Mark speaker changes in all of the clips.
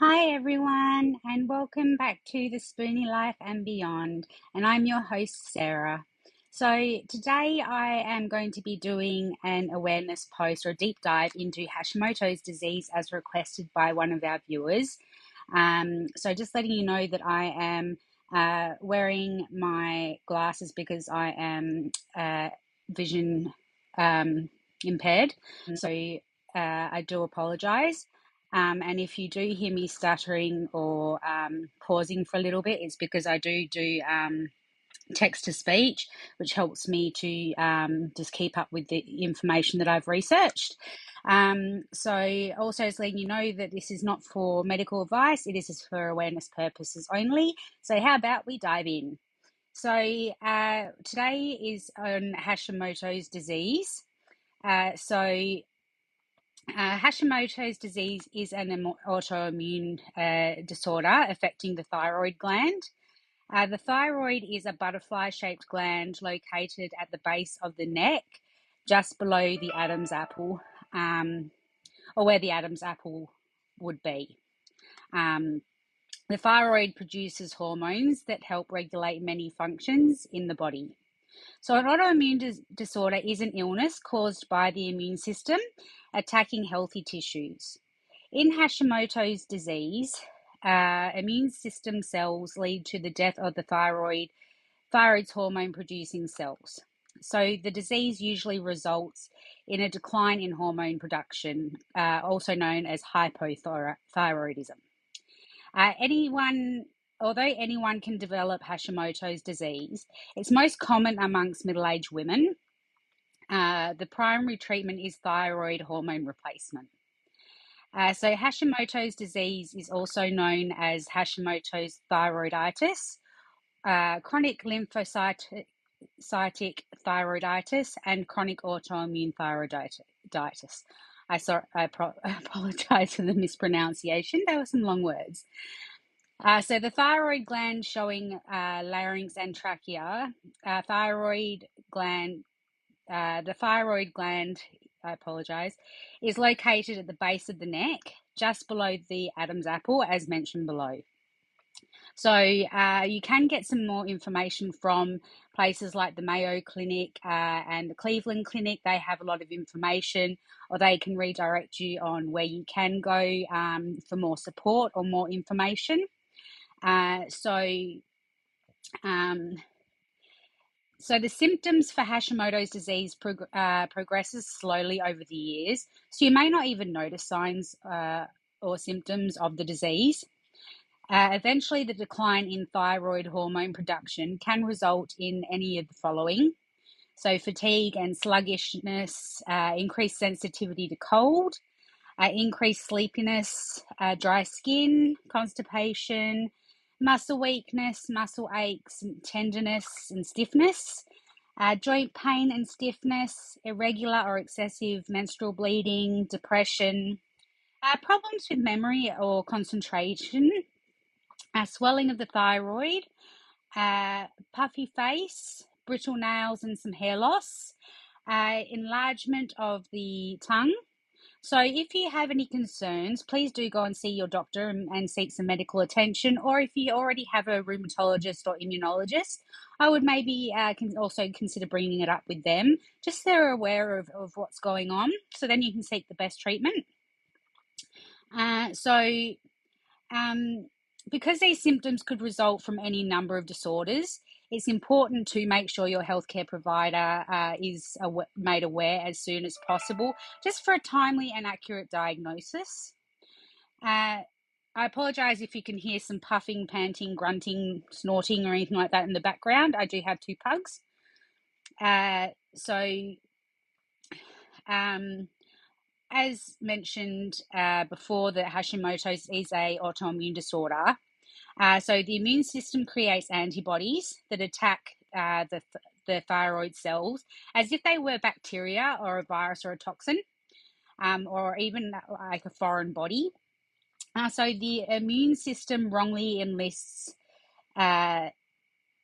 Speaker 1: Hi, everyone, and welcome back to the Spoony Life and Beyond. And I'm your host, Sarah. So, today I am going to be doing an awareness post or a deep dive into Hashimoto's disease as requested by one of our viewers. So, just letting you know that I am wearing my glasses because I am vision impaired. So, I do apologize. And if you do hear me stuttering or pausing for a little bit, it's because I do text to speech, which helps me to just keep up with the information that I've researched. So also is letting you know that this is not for medical advice, it is for awareness purposes only. So how about we dive in? So today is on Hashimoto's disease. Hashimoto's disease is an autoimmune disorder affecting the thyroid gland. The thyroid is a butterfly-shaped gland located at the base of the neck, just below the Adam's apple, or where the Adam's apple would be. The thyroid produces hormones that help regulate many functions in the body. So, an autoimmune disorder is an illness caused by the immune system attacking healthy tissues. In Hashimoto's disease, immune system cells lead to the death of the thyroid's hormone producing cells. So, the disease usually results in a decline in hormone production, also known as hypothyroidism. Although anyone can develop Hashimoto's disease, it's most common amongst middle-aged women. The primary treatment is thyroid hormone replacement. So Hashimoto's disease is also known as Hashimoto's thyroiditis, chronic lymphocytic thyroiditis, and chronic autoimmune thyroiditis. I apologize for the mispronunciation. There were some long words. So the thyroid gland showing larynx and trachea, the thyroid gland, I apologize, is located at the base of the neck, just below the Adam's apple, as mentioned below. So you can get some more information from places like the Mayo Clinic and the Cleveland Clinic. They have a lot of information, or they can redirect you on where you can go for more support or more information. So the symptoms for Hashimoto's disease progresses slowly over the years, so you may not even notice signs or symptoms of the disease. Eventually, the decline in thyroid hormone production can result in any of the following. So fatigue and sluggishness, increased sensitivity to cold, increased sleepiness, dry skin, constipation, muscle weakness, muscle aches, tenderness and stiffness, joint pain and stiffness, irregular or excessive menstrual bleeding, depression, problems with memory or concentration, swelling of the thyroid, puffy face, brittle nails and some hair loss, enlargement of the tongue. So if you have any concerns, please do go and see your doctor and seek some medical attention. Or if you already have a rheumatologist or immunologist, I would maybe can also consider bringing it up with them, just so they're aware of what's going on, so then you can seek the best treatment. Because these symptoms could result from any number of disorders, it's important to make sure your healthcare provider is made aware as soon as possible, just for a timely and accurate diagnosis. I apologise if you can hear some puffing, panting, grunting, snorting, or anything like that in the background. I do have 2 pugs. As mentioned before, that Hashimoto's is an autoimmune disorder. So the immune system creates antibodies that attack the thyroid cells as if they were bacteria or a virus or a toxin, or even like a foreign body. So the immune system wrongly enlists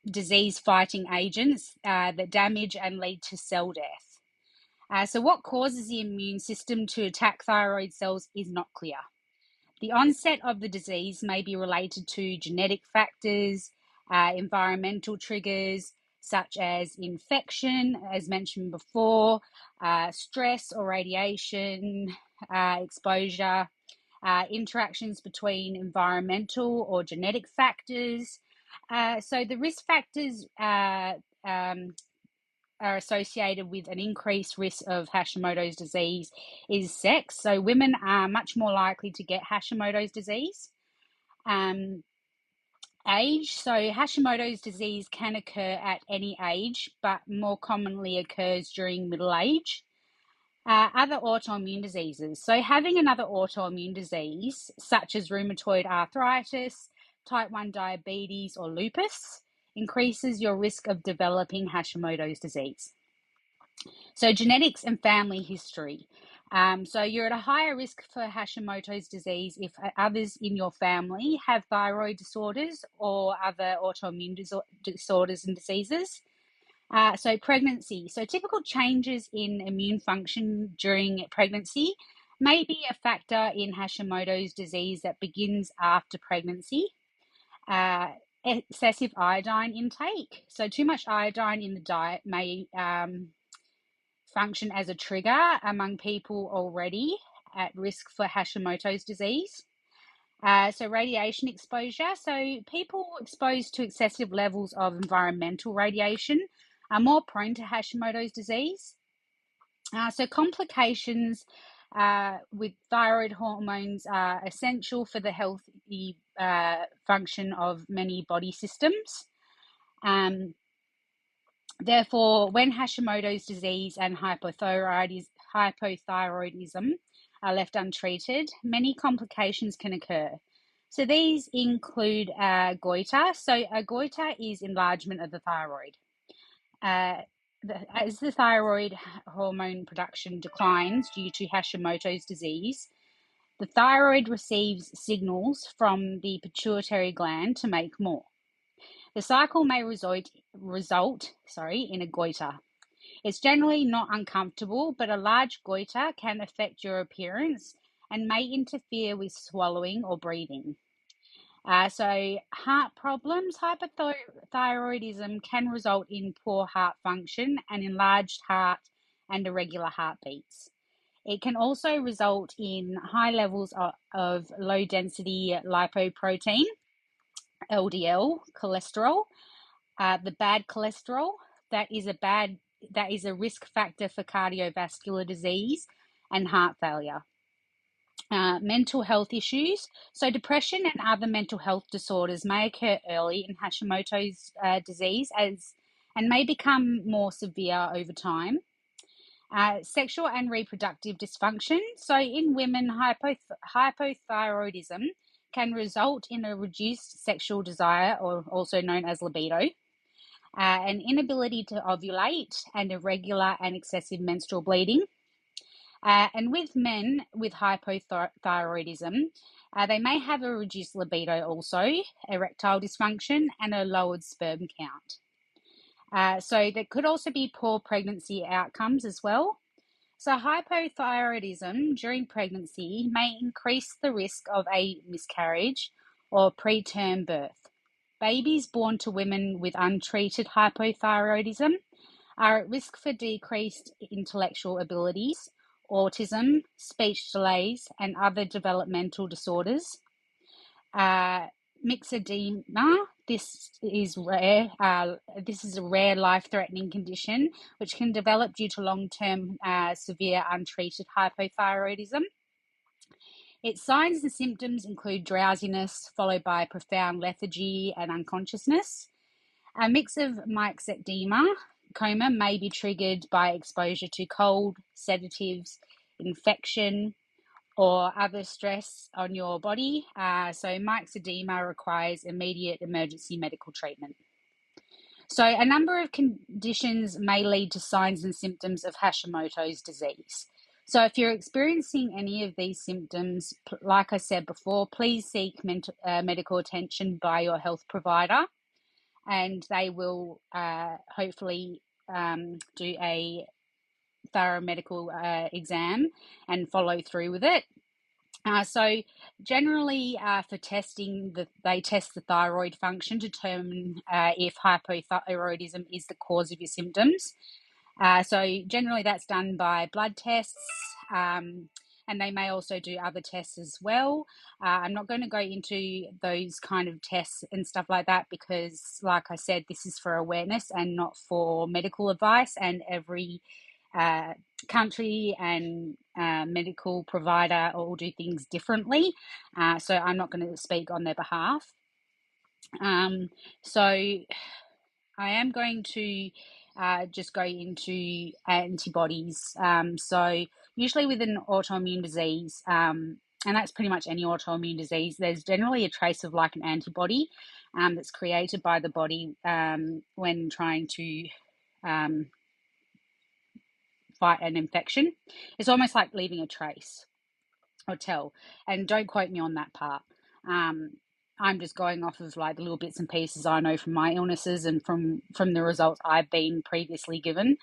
Speaker 1: disease-fighting agents that damage and lead to cell death. So what causes the immune system to attack thyroid cells is not clear. The onset of the disease may be related to genetic factors, environmental triggers, such as infection, as mentioned before, stress or radiation exposure, interactions between environmental or genetic factors. So the risk factors are associated with an increased risk of Hashimoto's disease is sex. So women are much more likely to get Hashimoto's disease. Age. So Hashimoto's disease can occur at any age, but more commonly occurs during middle age. Other autoimmune diseases. So having another autoimmune disease, such as rheumatoid arthritis, type 1 diabetes, or lupus, increases your risk of developing Hashimoto's disease. So genetics and family history. So you're at a higher risk for Hashimoto's disease if others in your family have thyroid disorders or other autoimmune disorders and diseases. So pregnancy. So typical changes in immune function during pregnancy may be a factor in Hashimoto's disease that begins after pregnancy. Excessive iodine intake. So too much iodine in the diet may function as a trigger among people already at risk for Hashimoto's disease. So radiation exposure. So people exposed to excessive levels of environmental radiation are more prone to Hashimoto's disease. So complications with thyroid hormones are essential for the healthy function of many body systems. Therefore, when Hashimoto's disease and hypothyroidism are left untreated, many complications can occur. So these include goiter. So a goiter is enlargement of the thyroid. As the thyroid hormone production declines due to Hashimoto's disease, the thyroid receives signals from the pituitary gland to make more. The cycle may result in a goiter. It's generally not uncomfortable, but a large goiter can affect your appearance and may interfere with swallowing or breathing. So heart problems, hypothyroidism can result in poor heart function and enlarged heart and irregular heartbeats. It can also result in high levels of low-density lipoprotein, LDL, cholesterol, the bad cholesterol that is a risk factor for cardiovascular disease and heart failure. Mental health issues. So depression and other mental health disorders may occur early in Hashimoto's disease and may become more severe over time. Sexual and reproductive dysfunction. So in women, hypothyroidism can result in a reduced sexual desire, or also known as libido, an inability to ovulate, and irregular and excessive menstrual bleeding. And with men with hypothyroidism, they may have a reduced libido also, erectile dysfunction, and a lowered sperm count. So there could also be poor pregnancy outcomes as well. So hypothyroidism during pregnancy may increase the risk of a miscarriage or preterm birth. Babies born to women with untreated hypothyroidism are at risk for decreased intellectual abilities, autism, speech delays, and other developmental disorders. Myxedema, this is rare. This is a rare life-threatening condition which can develop due to long-term severe untreated hypothyroidism. Its signs and symptoms include drowsiness, followed by profound lethargy and unconsciousness. A mix of myxedema, coma, may be triggered by exposure to cold, sedatives, infection, or other stress on your body. So myxedema requires immediate emergency medical treatment. So a number of conditions may lead to signs and symptoms of Hashimoto's disease. So if you're experiencing any of these symptoms, like I said before, please seek medical attention by your health provider, and they will hopefully do a thorough medical exam and follow through with it. So generally, for testing, they test the thyroid function to determine if hypothyroidism is the cause of your symptoms. So generally, that's done by blood tests, and they may also do other tests as well. I'm not going to go into those kind of tests and stuff like that because, like I said, this is for awareness and not for medical advice. And every uh, country and medical provider all do things differently. So I'm not going to speak on their behalf. So I am going to just go into antibodies. So usually with an autoimmune disease, and that's pretty much any autoimmune disease, there's generally a trace of like an antibody that's created by the body when trying to fight an infection. It's almost like leaving a trace or tell. And don't quote me on that part. Um, I'm just going off of like the little bits and pieces I know from my illnesses and from the results I've been previously given.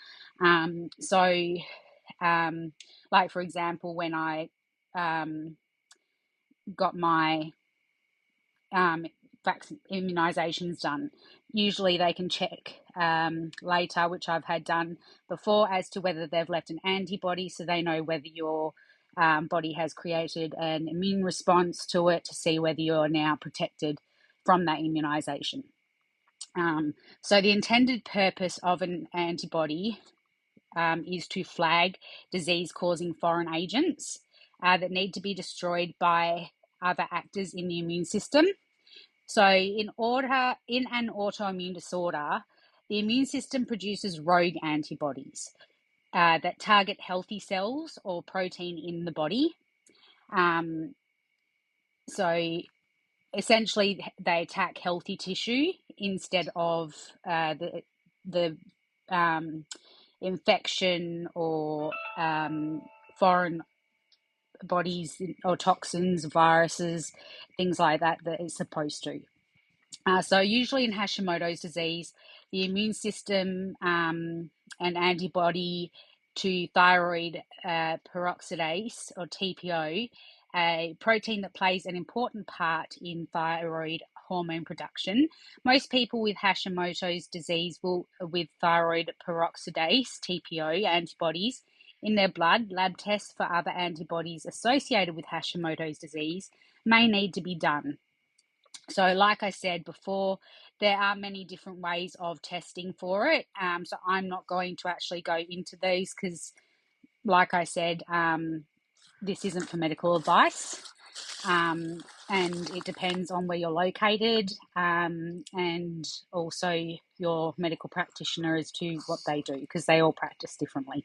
Speaker 1: So, like for example, when I got my immunizations done, usually they can check later, which I've had done before, as to whether they've left an antibody, so they know whether your body has created an immune response to it to see whether you're now protected from that immunization. So the intended purpose of an antibody is to flag disease-causing foreign agents that need to be destroyed by other actors in the immune system. So in an autoimmune disorder, the immune system produces rogue antibodies that target healthy cells or protein in the body. So essentially, they attack healthy tissue instead of the infection or foreign bodies or toxins, viruses, things like that it's supposed to. So usually in Hashimoto's disease, the immune system an antibody to thyroid peroxidase or TPO, a protein that plays an important part in thyroid hormone production. Most people with Hashimoto's disease will, with thyroid peroxidase TPO antibodies in their blood, lab tests for other antibodies associated with Hashimoto's disease may need to be done. So, like I said before, there are many different ways of testing for it. So, I'm not going to actually go into these because, like I said, this isn't for medical advice. And it depends on where you're located and also your medical practitioner as to what they do because they all practice differently.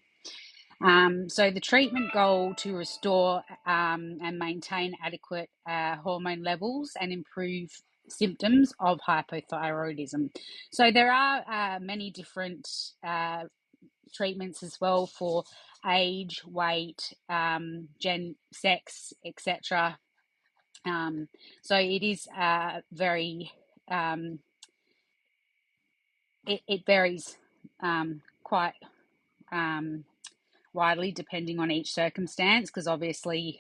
Speaker 1: So the treatment goal to restore and maintain adequate hormone levels and improve symptoms of hypothyroidism. So there are many different treatments as well for age, weight, sex, etc. So it is very it varies quite widely depending on each circumstance because obviously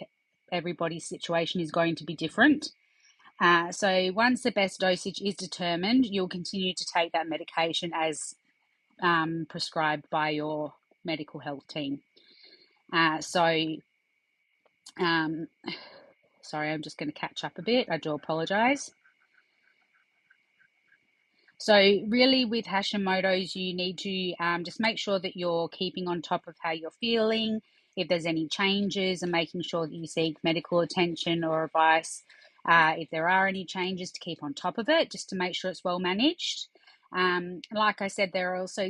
Speaker 1: everybody's situation is going to be different. So once the best dosage is determined, you'll continue to take that medication as prescribed by your medical health team. Sorry, I'm just going to catch up a bit. I do apologize. So really with Hashimoto's, you need to just make sure that you're keeping on top of how you're feeling, if there's any changes, and making sure that you seek medical attention or advice if there are any changes, to keep on top of it, just to make sure it's well managed. Like I said, there are also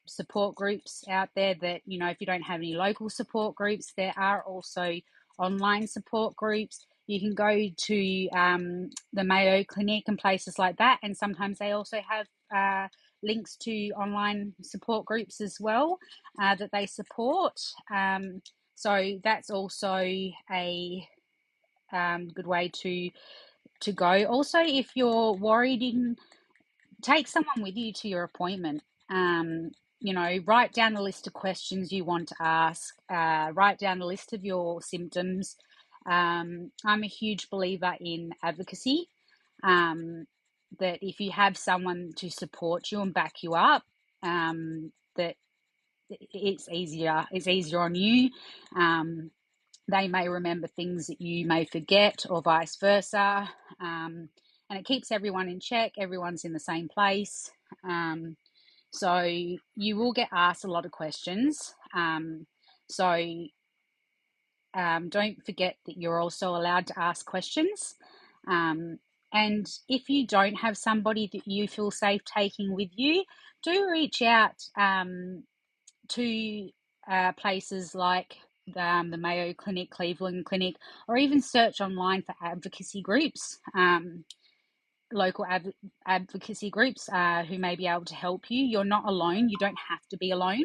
Speaker 1: support groups out there that, you know, if you don't have any local support groups, there are also online support groups. You can go to the Mayo Clinic and places like that, and sometimes they also have links to online support groups as well that they support. So that's also a good way to go. Also, if you're worried, you can take someone with you to your appointment. You know, write down a list of questions you want to ask. Write down a list of your symptoms. I'm a huge believer in advocacy, that if you have someone to support you and back you up, that it's easier on you. They may remember things that you may forget, or vice versa. And it keeps everyone in check. Everyone's in the same place. So you will get asked a lot of questions. So don't forget that you're also allowed to ask questions. And if you don't have somebody that you feel safe taking with you, do reach out to places like the Mayo Clinic, Cleveland Clinic, or even search online for advocacy groups, local advocacy groups who may be able to help you. You're not alone. You don't have to be alone.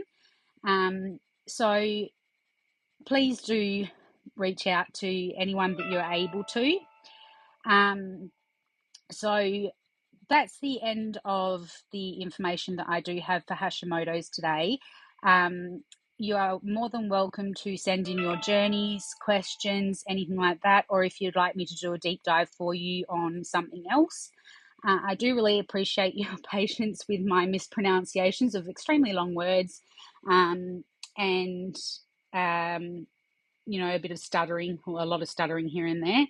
Speaker 1: So please do reach out to anyone that you're able to. So that's the end of the information that I do have for Hashimoto's today. You are more than welcome to send in your journeys, questions, anything like that, or if you'd like me to do a deep dive for you on something else. I do really appreciate your patience with my mispronunciations of extremely long words, and a bit of stuttering, or a lot of stuttering here and there.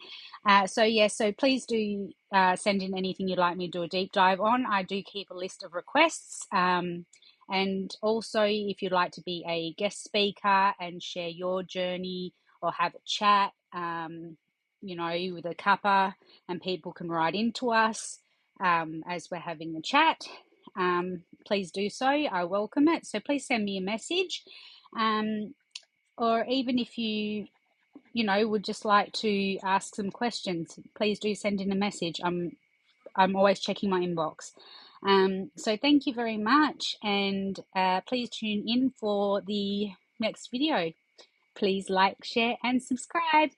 Speaker 1: So please do send in anything you'd like me to do a deep dive on. I do keep a list of requests. And also, if you'd like to be a guest speaker and share your journey or have a chat, with a cuppa, and people can write into us as we're having the chat, please do so. I welcome it. So please send me a message. Or even if you would just like to ask some questions, please do send in a message. I'm always checking my inbox. So thank you very much, and please tune in for the next video. Please like, share, and subscribe.